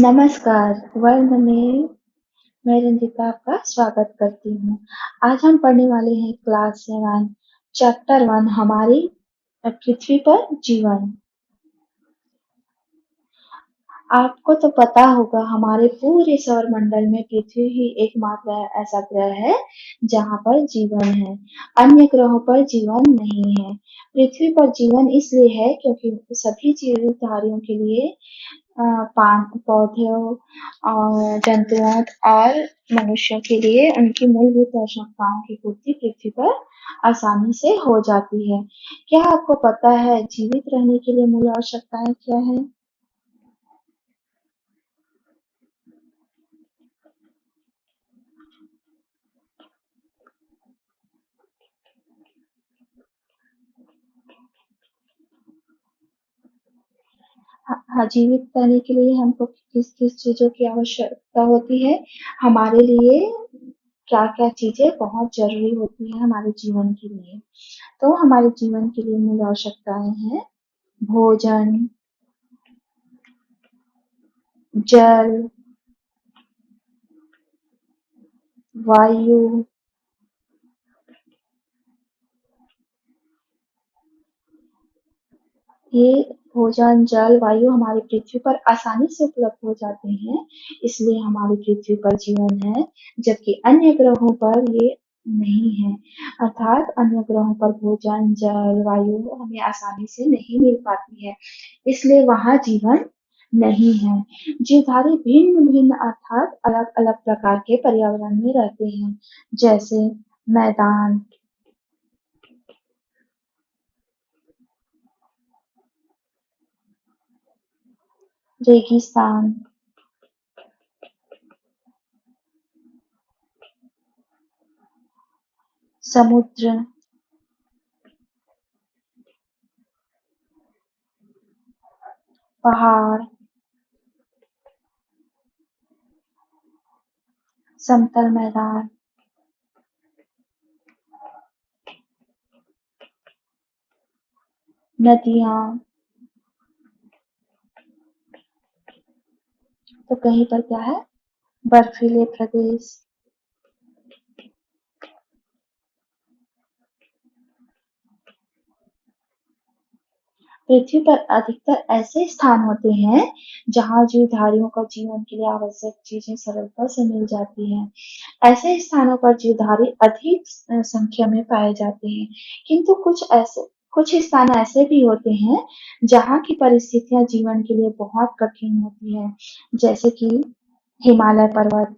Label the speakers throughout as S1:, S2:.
S1: नमस्कार, वर्ल्ड में मैं रंजिता आपका स्वागत करती हूँ। आज हम पढ़ने वाले हैं क्लास 7 चैप्टर 1 हमारी पृथ्वी पर जीवन। आपको तो पता होगा हमारे पूरे सौरमंडल में पृथ्वी ही एकमात्र ऐसा ग्रह है जहाँ पर जीवन है। अन्य ग्रहों पर जीवन नहीं है। पृथ्वी पर जीवन इसलिए है क्योंकि सभी जीवधारियों के लिए पौधों और जंतुओं और मनुष्यों के लिए उनकी मूलभूत आवश्यकताओं की पूर्ति पृथ्वी पर आसानी से हो जाती है। क्या आपको पता है जीवित रहने के लिए मूल आवश्यकताएं क्या है? हाँ, जीवित रहने के लिए हमको किस किस चीजों की आवश्यकता होती है? हमारे लिए क्या क्या चीजें बहुत जरूरी होती है हमारे जीवन के लिए? तो हमारे जीवन के लिए मूल आवश्यकताएं हैं भोजन, जल, वायु, ये भोजन, जल, वायु हमारी पृथ्वी पर आसानी से उपलब्ध हो जाते हैं, इसलिए हमारी पृथ्वी पर जीवन है, जबकि अन्य ग्रहों पर ये नहीं है। अर्थात अन्य ग्रहों पर भोजन, जल, वायु हमें आसानी से नहीं मिल पाती है, इसलिए वहाँ जीवन नहीं है। जीवधारी भिन्न-भिन्न अर्थात अलग-अलग प्रकार के पर्यावरण में रहते हैं, जैसे मैदान, रेगिस्तान, समुद्र, पहाड़, समतल मैदान, नदियाँ, तो कहीं पर क्या है? बर्फीले प्रदेश। पृथ्वी पर अधिकतर ऐसे स्थान होते हैं जहाँ जीवधारियों का जीवन के लिए आवश्यक चीजें सरलता से मिल जाती हैं। ऐसे स्थानों पर जीवधारी अधिक संख्या में पाए जाते हैं, किंतु कुछ स्थान ऐसे भी होते हैं जहाँ की परिस्थितियां जीवन के लिए बहुत कठिन होती है, जैसे कि हिमालय पर्वत।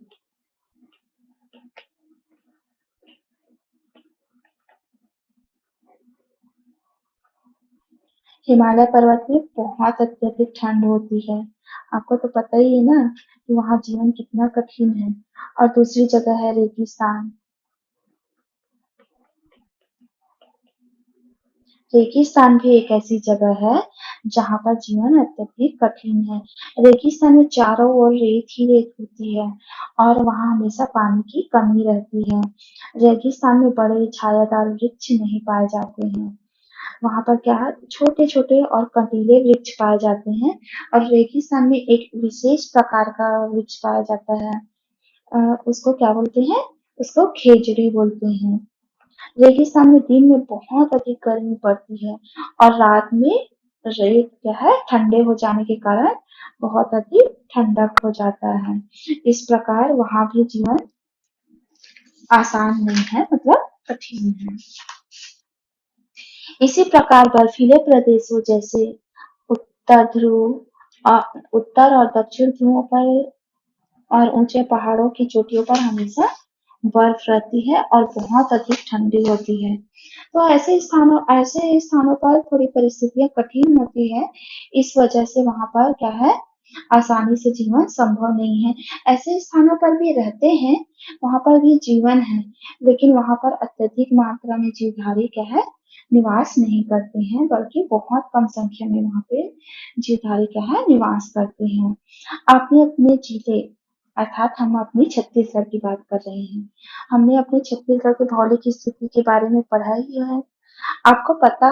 S1: हिमालय पर्वत में बहुत अत्यधिक ठंड होती है। आपको तो पता ही है ना कि वहाँ जीवन कितना कठिन है। और दूसरी जगह है रेगिस्तान। रेगिस्तान भी एक ऐसी जगह है जहाँ पर जीवन अत्यधिक कठिन है। रेगिस्तान में चारों ओर रेत ही रेत होती है और वहाँ हमेशा पानी की कमी रहती है। रेगिस्तान में बड़े छायादार वृक्ष नहीं पाए जाते हैं। वहाँ पर क्या है छोटे-छोटे और कंटीले वृक्ष पाए जाते हैं और रेगिस्तान में एक विशेष प्रकार का वृक्ष पाया जाता है। उसको क्या बोलते हैं? उसको खेजड़ी बोलते हैं। रेगिस्तान में दिन में बहुत अधिक गर्मी पड़ती है और रात में रेत क्या है ठंडे हो जाने के कारण बहुत अधिक ठंडक हो जाता है। इस प्रकार वहाँ भी जीवन आसान नहीं है, मतलब कठिन है। इसी प्रकार बर्फीले प्रदेशों जैसे उत्तर ध्रुव उत्तर और दक्षिण ध्रुवों पर और ऊंचे पहाड़ों की चोटियों पर हमेशा बर्फ रहती है और बहुत अधिक ठंडी होती है। तो ऐसे स्थानों पर थोड़ी परिस्थितियां कठिन होती है। इस वजह से वहां पर क्या है आसानी से जीवन संभव नहीं है। ऐसे स्थानों पर भी रहते हैं, वहां पर भी जीवन है, लेकिन वहां पर अत्यधिक मात्रा में जीवधारी क्या है निवास नहीं करते हैं, बल्कि बहुत कम संख्या में वहां पे जीवधारी क्या है निवास करते हैं। आपने अपने जिले अर्थात हम अपनी छत्तीसगढ़ की बात कर रहे हैं। हमने अपने छत्तीसगढ़ की भौगोलिक स्थिति के बारे में पढ़ा ही है। आपको पता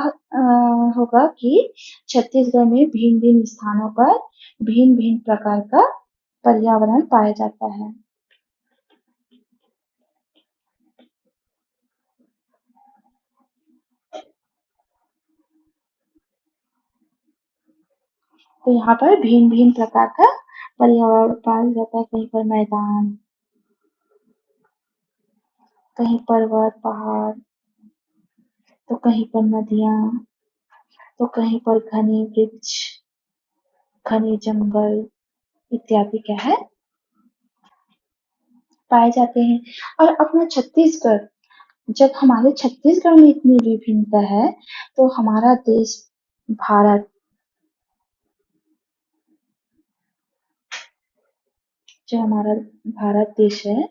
S1: होगा कि छत्तीसगढ़ में भिन्न-भिन्न स्थानों पर भिन्न-भिन्न प्रकार का पर्यावरण पाया जाता है। तो यहाँ पर भिन्न-भिन्न प्रकार का पर्यावरण पाया जाता है, कहीं पर मैदान, कहीं पर्वत, पहाड़, तो कहीं पर नदियाँ, तो कहीं पर घने वृक्ष, घने जंगल इत्यादि क्या है पाए जाते हैं। और अपना छत्तीसगढ़, जब हमारे छत्तीसगढ़ में इतनी विभिन्नता है, तो हमारा देश भारत, जो हमारा भारत देश है,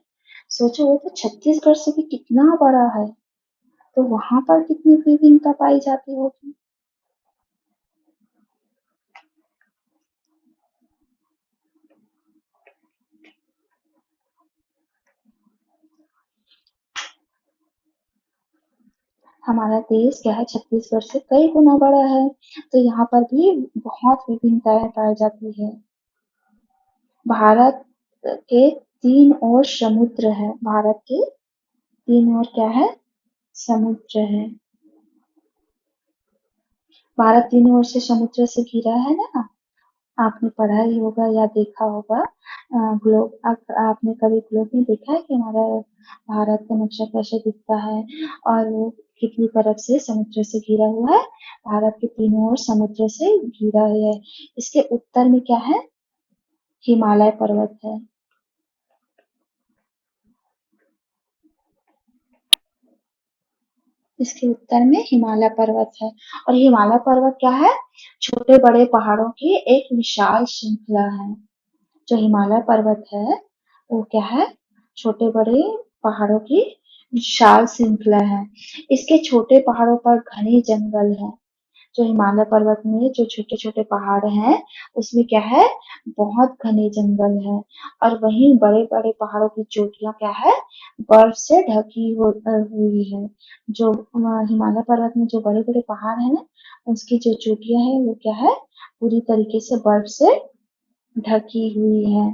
S1: सोचो वो तो छत्तीसगढ़ से भी कितना बड़ा है, तो वहां पर कितनी विभिन्नता पाई जाती होगी। हमारा देश क्या है छत्तीसगढ़ से कई गुना बड़ा है, तो यहाँ पर भी बहुत विभिन्नताएं पाई जाती है। भारत के तीन ओर समुद्र है, भारत के तीन ओर क्या है समुद्र है। भारत तीनों ओर से समुद्र से घिरा है ना। आपने पढ़ा ही होगा या देखा होगा। ग्लोब आपने कभी ग्लोब में देखा है कि हमारा भारत का नक्शा कैसे दिखता है और वो कितनी तरफ से समुद्र से घिरा हुआ है। भारत के तीनों ओर समुद्र से घिरा हुआ है। इसके उत्तर में क्या है हिमालय पर्वत है। इसके उत्तर में हिमालय पर्वत है और हिमालय पर्वत क्या है छोटे बड़े पहाड़ों की एक विशाल श्रृंखला है। जो हिमालय पर्वत है वो क्या है छोटे बड़े पहाड़ों की विशाल श्रृंखला है। इसके छोटे पहाड़ों पर घने जंगल है। जो हिमालय पर्वत में जो छोटे छोटे पहाड़ हैं उसमें क्या है बहुत घने जंगल है और वहीं बड़े बड़े पहाड़ों की चोटियां क्या है बर्फ से हुई है। जो हिमालय पर्वत में जो बड़े बड़े पहाड़ है ना उसकी जो चोटियां है वो क्या है पूरी तरीके से बर्फ से ढकी हुई है।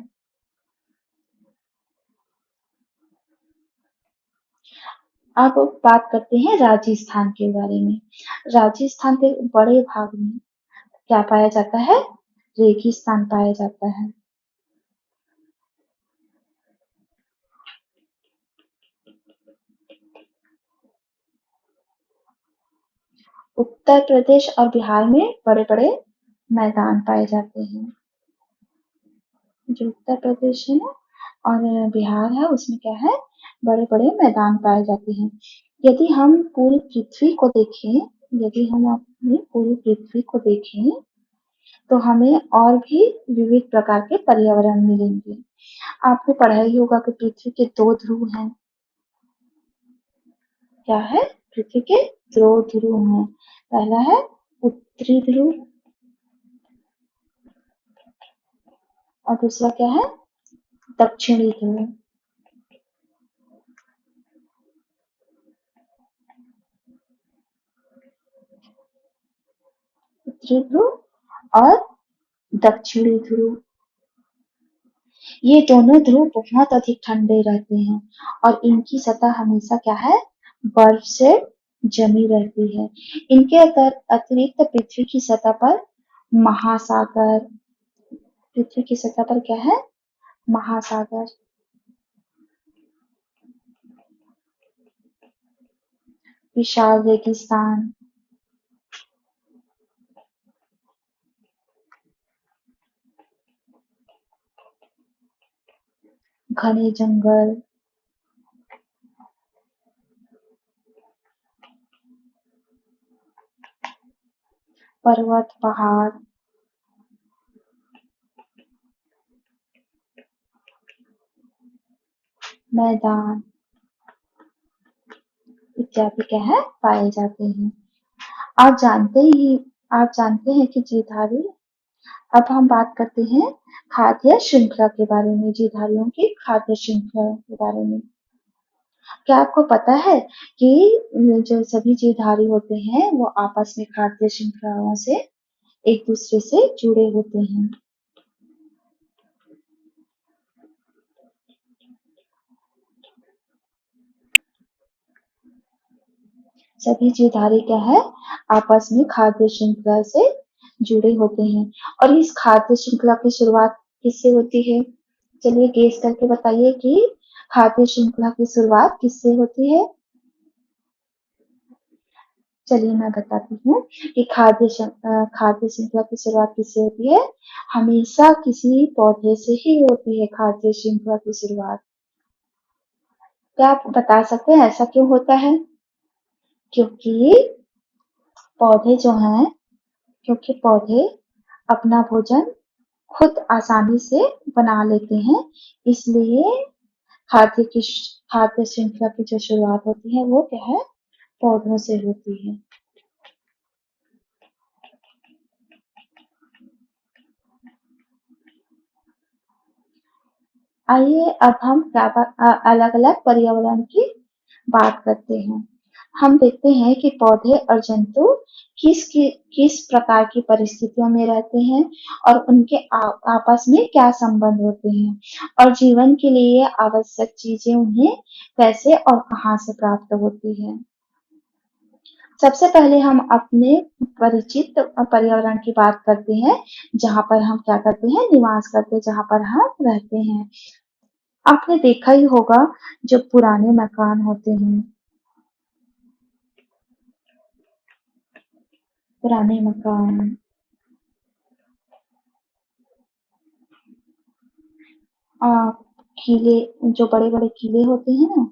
S1: अब बात करते हैं राजस्थान के बारे में। राजस्थान के बड़े भाग में क्या पाया जाता है रेगिस्तान पाया जाता है। उत्तर प्रदेश और बिहार में बड़े बड़े मैदान पाए जाते हैं। जो उत्तर प्रदेश है ना और बिहार है उसमें क्या है बड़े बड़े मैदान पाए जाते हैं। यदि हम पूरी पृथ्वी को देखें यदि हम अपनी पूरी पृथ्वी को देखें तो हमें और भी विविध प्रकार के पर्यावरण मिलेंगे। आपने पढ़ा ही होगा कि पृथ्वी के दो ध्रुव हैं। क्या है पृथ्वी के दो ध्रुव हैं। पहला है उत्तरी ध्रुव और दूसरा क्या है दक्षिणी ध्रुव। उत्तरी ध्रुव और दक्षिणी ध्रुव ये दोनों ध्रुव बहुत अधिक ठंडे रहते हैं और इनकी सतह हमेशा क्या है बर्फ से जमी रहती है। इनके अतिरिक्त पृथ्वी की सतह पर महासागर पृथ्वी की सतह पर क्या है महासागर विशाल रेगिस्तान घने जंगल पर्वत पहाड़ मैदान इत्यादि क्या है पाए जाते हैं। आप जानते ही आप जानते हैं कि जीवधारी अब हम बात करते हैं खाद्य श्रृंखला के बारे में जीवधारियों की खाद्य श्रृंखला के बारे में। क्या आपको पता है कि जो सभी जीवधारी होते हैं वो आपस में खाद्य श्रृंखलाओं से एक दूसरे से जुड़े होते हैं। सभी जीवधारी क्या है, आपस में खाद्य श्रृंखला से जुड़े होते हैं। और इस खाद्य श्रृंखला की शुरुआत किससे होती है? चलिए गेस करके बताइए कि खाद्य श्रृंखला की शुरुआत किससे होती है? चलिए मैं बताती हूँ कि खाद्य श्रृंखला की शुरुआत किससे होती है? हमेशा किसी पौधे से ही होती है खाद्य श्रृंखला की शुरुआत। क्या आप बता सकते हैं ऐसा क्यों होता है? क्योंकि पौधे जो हैं क्योंकि पौधे अपना भोजन खुद आसानी से बना लेते हैं, इसलिए खाद्य श्रृंखला की जो शुरुआत होती है वो क्या है? पौधों से होती है। आइए अब हम अलग-अलग पर्यावरण की बात करते हैं। हम देखते हैं कि पौधे और जंतु किस प्रकार की परिस्थितियों में रहते हैं और उनके आपस में क्या संबंध होते हैं और जीवन के लिए आवश्यक चीजें उन्हें कैसे और कहाँ से प्राप्त होती है। सबसे पहले हम अपने परिचित पर्यावरण की बात करते हैं, जहाँ पर हम क्या करते हैं, निवास करते हैं, जहाँ पर हम रहते हैं। आपने देखा ही होगा जो पुराने मकान होते हैं, पुराने मकान अ, किले, जो बड़े-बड़े किले होते हैं ना,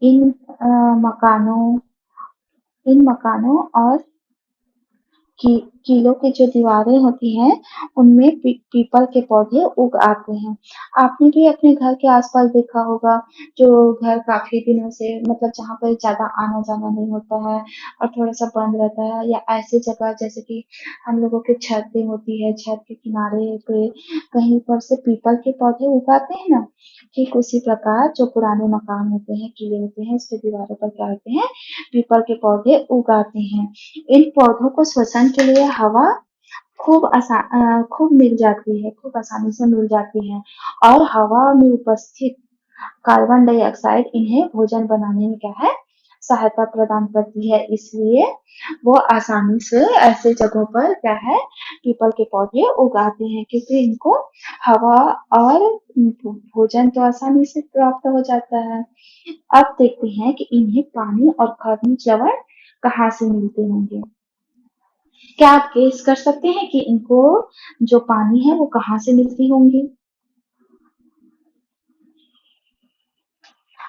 S1: इन मकानों और की किलों की जो दीवारें होती हैं, उनमें पीपल के पौधे उग आते हैं। आपने भी अपने घर के आसपास देखा होगा, जो घर काफ़ी दिनों से मतलब जहाँ पर ज़्यादा आना-जाना नहीं होता है और थोड़ा-सा बंद रहता है या ऐसी जगह जैसे कि हम लोगों की छतें होती है, छत के किनारे पे कहीं पर से पीपल के पौधे उग आते हैं ना, ठीक उसी प्रकार जो पुराने मकान होते हैं, किले होते हैं, उसकी दीवारों पर क्या होते हैं, पीपल के पौधे उग आते हैं। इन पौधों को श्वसन के लिए हवा खूब मिल जाती है, खूब आसानी से मिल जाती है और हवा में उपस्थित कार्बन डाइऑक्साइड इन्हें भोजन बनाने में क्या है, सहायता प्रदान करती है। इसलिए वो आसानी से ऐसे जगहों पर क्या है, पीपल के पौधे उगाते हैं क्योंकि इनको हवा और भोजन तो आसानी से प्राप्त हो जाता है। अब देखते हैं कि इन्हें पानी और खनिज लवण कहाँ से मिलते होंगे। क्या आप गेस कर सकते हैं कि इनको जो पानी है वो कहाँ से मिलती होंगी?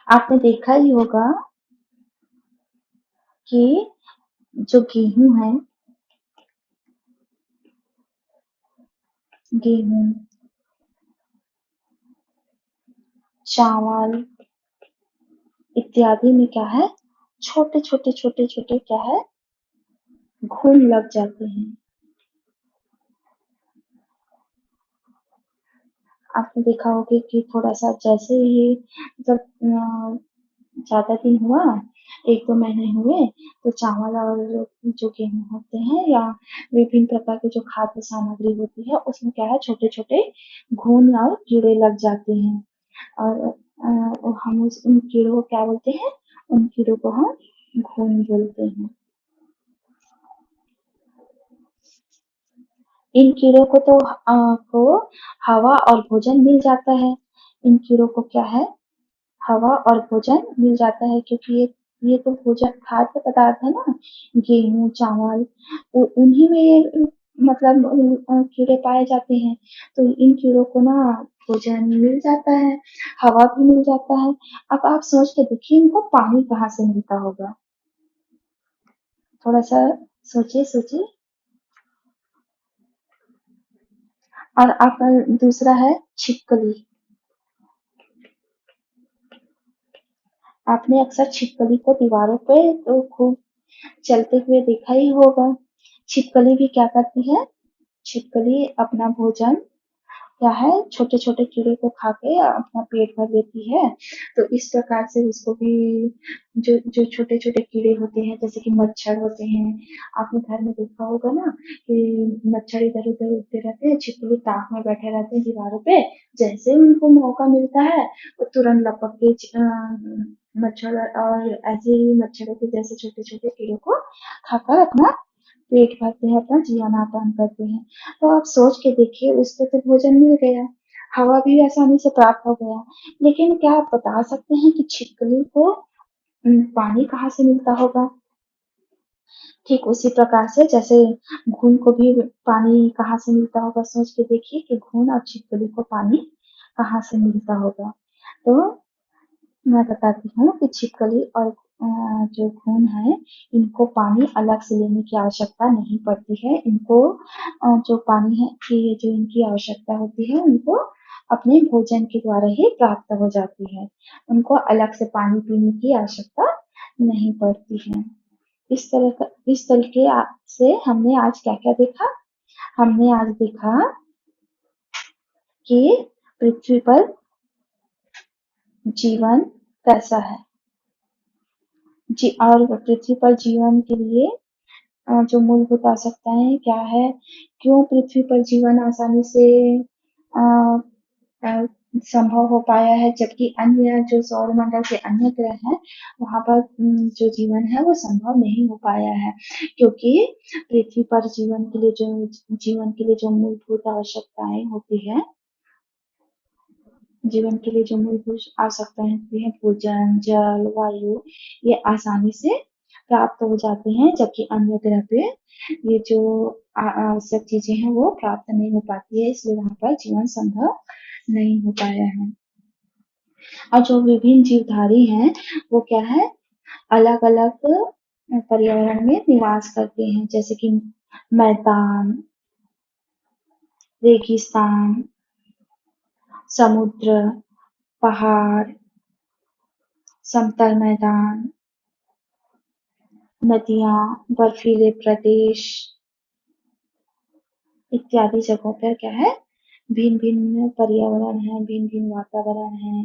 S1: आपने देखा ही होगा कि जो गेहूँ है, गेहूँ, चावल इत्यादि में क्या है, छोटे-छोटे क्या है, घुन लग जाते हैं। आपने देखा होगा कि थोड़ा-सा जैसे ही जब ज़्यादा दिन हुआ, 1-2 महीने हुए, तो चावल और जो गेहूँ होते हैं या विभिन्न प्रकार की जो खाद्य सामग्री होती है, उसमें क्या है छोटे-छोटे घुन और कीड़े लग जाते हैं और हम उन कीड़ों को क्या बोलते हैं? उन कीड़ों को हम घुन बोलते हैं। इन कीड़ों को हवा और भोजन मिल जाता है। इन कीड़ों को क्या है? हवा और भोजन मिल जाता है क्योंकि ये तो भोजन खाद्य पदार्थ है ना, गेहूँ, चावल उन्हीं में ये मतलब कीड़े पाए जाते हैं। तो इन कीड़ों को ना भोजन मिल जाता है, हवा भी मिल जाता है। अब आप सोच के देखिए इनको पानी कहाँ से मिलता होगा? थोड़ा-सा सोचिए। और आप दूसरा है छिपकली। आपने अक्सर छिपकली को दीवारों पे तो खूब चलते हुए देखा ही होगा। छिपकली भी क्या करती है? छिपकली अपना भोजन क्या है, छोटे-छोटे कीड़े को खा के अपना पेट भर लेती है। तो इस प्रकार से उसको भी जो जो छोटे-छोटे कीड़े होते हैं, जैसे कि मच्छर होते हैं, आपने घर में देखा होगा ना कि मच्छर इधर-उधर उड़ते रहते हैं, छिपकली ताक में बैठे रहते हैं दीवारों पे। जैसे ही उनको मौका मिलता है, वो तुरंत लपक के मच्छर और ऐसे ही मच्छरों के जैसे छोटे-छोटे कीड़ों को खाकर अपना पेट भरते हैं, अपना जीवनापान करते हैं। तो आप सोच के देखिए, उसको तो भोजन मिल गया, हवा भी आसानी से प्राप्त हो गया, लेकिन क्या आप बता सकते हैं कि छिपकली को पानी कहाँ से मिलता होगा? ठीक उसी प्रकार से जैसे घुन को भी पानी कहाँ से मिलता होगा, सोच के देखिए कि घुन और छिपकली को पानी कहाँ से मिलता होगा। तो मैं बताती हूँ कि छिपकली और जो घुन है, इनको पानी अलग से लेने की आवश्यकता नहीं पड़ती है। इनको जो पानी है कि जो इनकी आवश्यकता होती है, उनको अपने भोजन के द्वारा ही प्राप्त हो जाती है। उनको अलग से पानी पीने की आवश्यकता नहीं पड़ती है। इस तरीके से हमने आज क्या-क्या देखा? हमने आज देखा कि पृथ्वी पर जीवन कैसा है। और पृथ्वी पर जीवन के लिए जो मूलभूत आवश्यकताएं क्या है, क्यों पृथ्वी पर जीवन आसानी से अ, अ, संभव हो पाया है, जबकि अन्य जो सौरमंडल के अन्य ग्रह हैं, वहां पर जो जीवन है वो संभव नहीं हो पाया है, क्योंकि पृथ्वी पर जीवन के लिए जो मूलभूत आवश्यकताएं होती है, जीवन के लिए जो मूलभूत आवश्यकताएं होती हैं, भोजन, जल, वायु, ये आसानी से प्राप्त हो जाते हैं, जबकि अन्य ग्रह पे ये जो आवश्यक चीजें हैं वो प्राप्त नहीं हो पाती है, इसलिए वहां पर जीवन संभव नहीं हो पाया है। और जो विभिन्न जीवधारी हैं, वो क्या है, अलग अलग पर्यावरण में निवास करते हैं, जैसे कि मैदान, रेगिस्तान, समुद्र, पहाड़, समतल मैदान, नदियाँ, बर्फीले प्रदेश इत्यादि जगहों पर क्या है, भिन्न-भिन्न पर्यावरण है, भिन्न-भिन्न वातावरण है।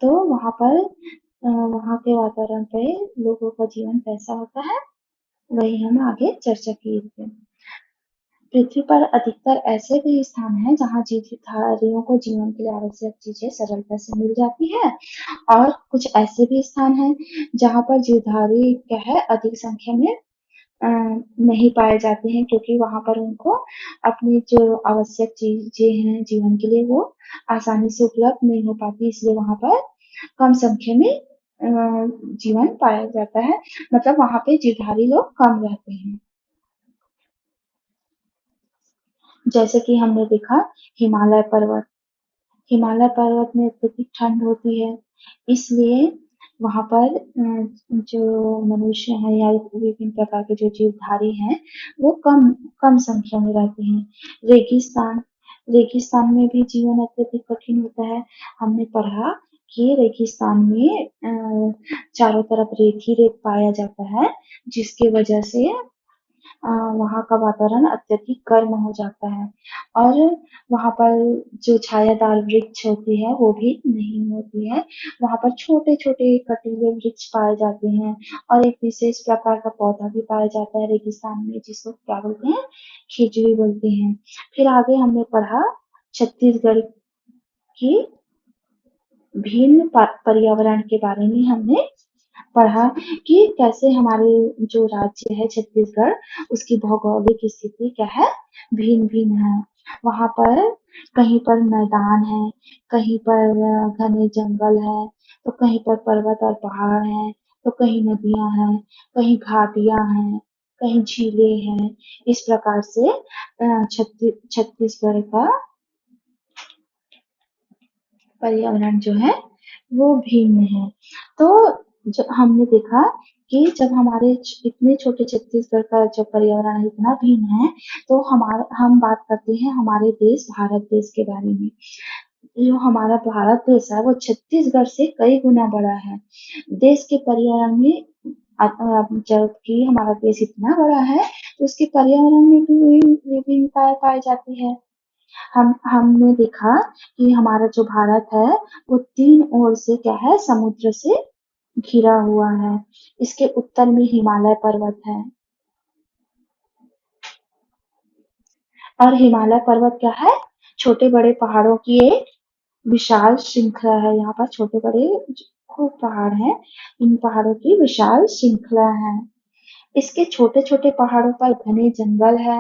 S1: तो वहाँ के वातावरण पे लोगों का जीवन कैसा होता है, वही हम आगे चर्चा किए थे। पृथ्वी पर अधिकतर ऐसे भी स्थान हैं जहाँ जीवधारियों को जीवन के लिए आवश्यक चीजें सरलता से मिल जाती है, और कुछ ऐसे भी स्थान हैं जहाँ पर जीवधारी क्या है, अधिक संख्या में अ, नहीं पाए जाते हैं, क्योंकि वहाँ पर उनको अपनी जो आवश्यक चीजें हैं जीवन के लिए वो आसानी से उपलब्ध नहीं हो पाती, इसलिए वहाँ पर कम संख्या में जीवन पाया जाता है, मतलब वहाँ पे जीवधारी लोग कम रहते हैं। जैसे कि हमने देखा हिमालय पर्वत, हिमालय पर्वत में अत्यधिक ठंड होती है, इसलिए वहाँ पर जो मनुष्य हैं या विभिन्न प्रकार के जो जीवधारी हैं, वो कम कम संख्या में रहते हैं। रेगिस्तान, रेगिस्तान में भी जीवन अत्यधिक कठिन होता है। हमने पढ़ा कि रेगिस्तान में चारों तरफ रेत ही रेत पाया जाता है, जिसकी वजह से वहाँ का वातावरण अत्यधिक गर्म हो जाता है, और वहाँ पर जो छायादार वृक्ष होती है वो भी नहीं होती है। वहाँ पर छोटे-छोटे कटीले वृक्ष पाए जाते हैं, और एक विशेष प्रकार का पौधा भी पाया जाता है रेगिस्तान में, जिसको क्या बोलते हैं, खिजड़ी बोलते हैं। फिर आगे हमने पढ़ा छत्तीसगढ़ की भिन्न पर्यावरण के बारे में हमने पढ़ा कि कैसे हमारे जो राज्य है छत्तीसगढ़, उसकी भौगोलिक स्थिति क्या है, भिन्न-भिन्न है। वहाँ पर कहीं पर मैदान है, कहीं पर घने जंगल है, तो कहीं पर पर्वत और पहाड़ हैं, तो कहीं नदियाँ हैं, कहीं घाटियाँ हैं, कहीं झीलें हैं। इस प्रकार से छत्तीसगढ़ का पर्यावरण जो है वो भिन्न है। तो जब हमने देखा कि जब हमारे इतने छोटे छत्तीसगढ़ का जो पर्यावरण इतना भिन्न है, तो हम बात करते हैं हमारे देश भारत देश के बारे में। जो हमारा भारत देश है वो छत्तीसगढ़ से कई गुना बड़ा है। देश के पर्यावरण में जबकि हमारा देश इतना बड़ा है, तो उसके पर्यावरण में भी विभिन्नताएं पाई जाती है। हमने देखा कि हमारा जो भारत है वो 3 ओर से क्या है समुद्र से घिरा हुआ है। इसके उत्तर में हिमालय पर्वत है और हिमालय पर्वत क्या है छोटे-बड़े पहाड़ों की एक विशाल श्रृंखला है। यहाँ पर छोटे-बड़े खूब पहाड़ हैं। इन पहाड़ों की विशाल श्रृंखला है। इसके छोटे-छोटे पहाड़ों पर घने जंगल है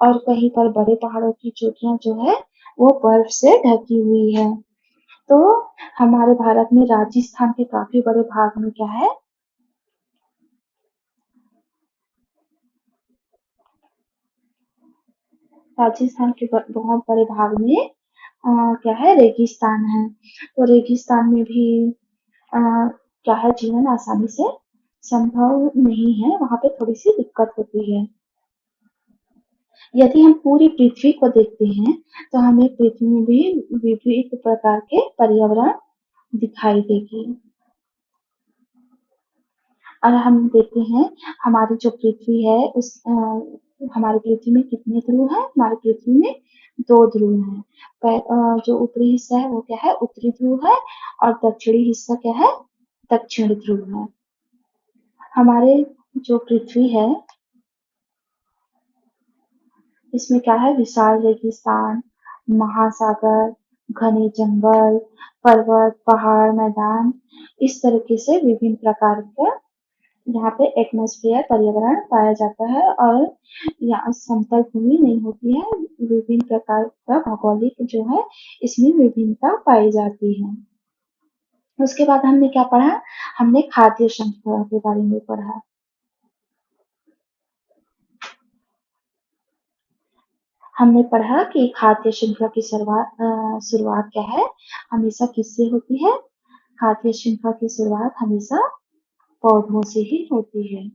S1: और कहीं पर बड़े पहाड़ों की चोटियां जो है वो बर्फ से ढकी हुई है। तो हमारे भारत में राजस्थान के काफी बड़े भाग में क्या है राजस्थान के बहुत बड़े भाग में क्या है रेगिस्तान है। तो रेगिस्तान में भी अ, क्या है जीवन आसानी से संभव नहीं है, वहां पे थोड़ी सी दिक्कत होती है। यदि हम पूरी पृथ्वी को देखते हैं तो हमें पृथ्वी में भी विविध प्रकार के पर्यावरण दिखाई देगी। और हम देखते हैं हमारी जो पृथ्वी है हमारी पृथ्वी में कितने ध्रुव हैं? हमारी पृथ्वी में 2 ध्रुव हैं। जो ऊपरी हिस्सा है वो क्या है? उत्तरी ध्रुव है और दक्षिणी हिस्सा क्या है? दक्षिण ध्रुव है। हमारे जो पृथ्वी है इसमें क्या है विशाल रेगिस्तान, महासागर, घने जंगल, पर्वत, पहाड़, मैदान इस तरीके से विभिन्न प्रकार का यहाँ पे एटमॉस्फेयर पर्यावरण पाया जाता है और यहाँ समतल भूमि नहीं होती है। विभिन्न प्रकार का भौगोलिक जो है इसमें विभिन्नता पाई जाती है। उसके बाद हमने क्या पढ़ा? हमने खाद्य श्रृंखला के बारे में पढ़ा। हमने पढ़ा कि खाद्य श्रृंखला की शुरुआत क्या है हमेशा किससे होती है खाद्य श्रृंखला की शुरुआत हमेशा पौधों से ही होती है।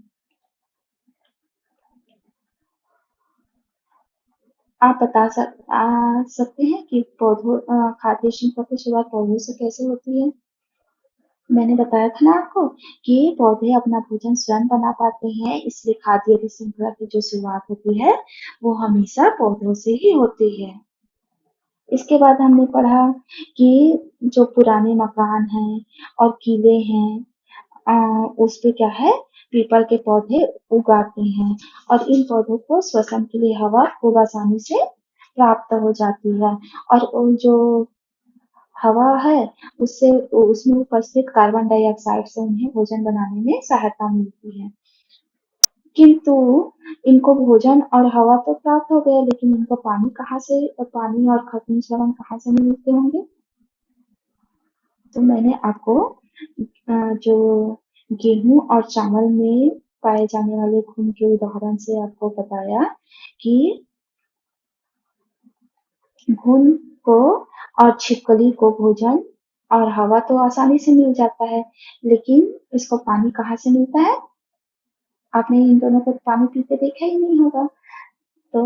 S1: आप सकते हैं कि खाद्य श्रृंखला की शुरुआत पौधों से कैसे होती है। मैंने बताया था ना आपको कि पौधे अपना भोजन स्वयं बना पाते हैं इसलिए खाद्य श्रृंखला की जो शुरुआत होती है वो हमेशा पौधों से ही होती है। इसके बाद हमने पढ़ा कि जो पुराने मकान हैं और किले हैं उस पे क्या है पीपल के पौधे उगाते हैं और इन पौधों को श्वसन के लिए हवा खूब आसानी से प्राप्त हो जाती है और जो हवा है उससे उसमें उपस्थित कार्बन डाइऑक्साइड से उन्हें भोजन बनाने में सहायता मिलती है। किंतु इनको भोजन और हवा तो प्राप्त हो गया लेकिन इनको पानी और खनिज लवण कहाँ से मिलते होंगे? तो मैंने आपको जो गेहूं और चावल में पाए जाने वाले गुण के उदाहरण से आपको बताया कि घुन को और छिपकली को भोजन और हवा तो आसानी से मिल जाता है लेकिन इसको पानी कहाँ से मिलता है? आपने इन दोनों को पानी पीते देखा ही नहीं होगा। तो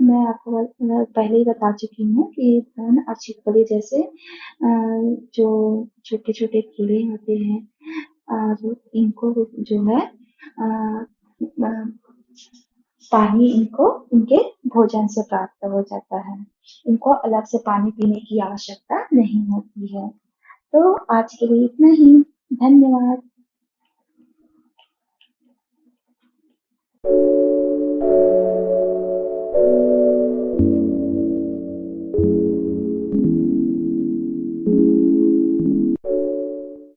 S1: मैं आपको पहले ही बता चुकी हूँ कि घुन और छिपकली जैसे जो छोटे छोटे कीड़े होते हैं और इनको जो है पानी इनको इनके भोजन से प्राप्त हो जाता है। इनको अलग से पानी पीने की आवश्यकता नहीं होती है। तो आज के लिए इतना ही। धन्यवाद।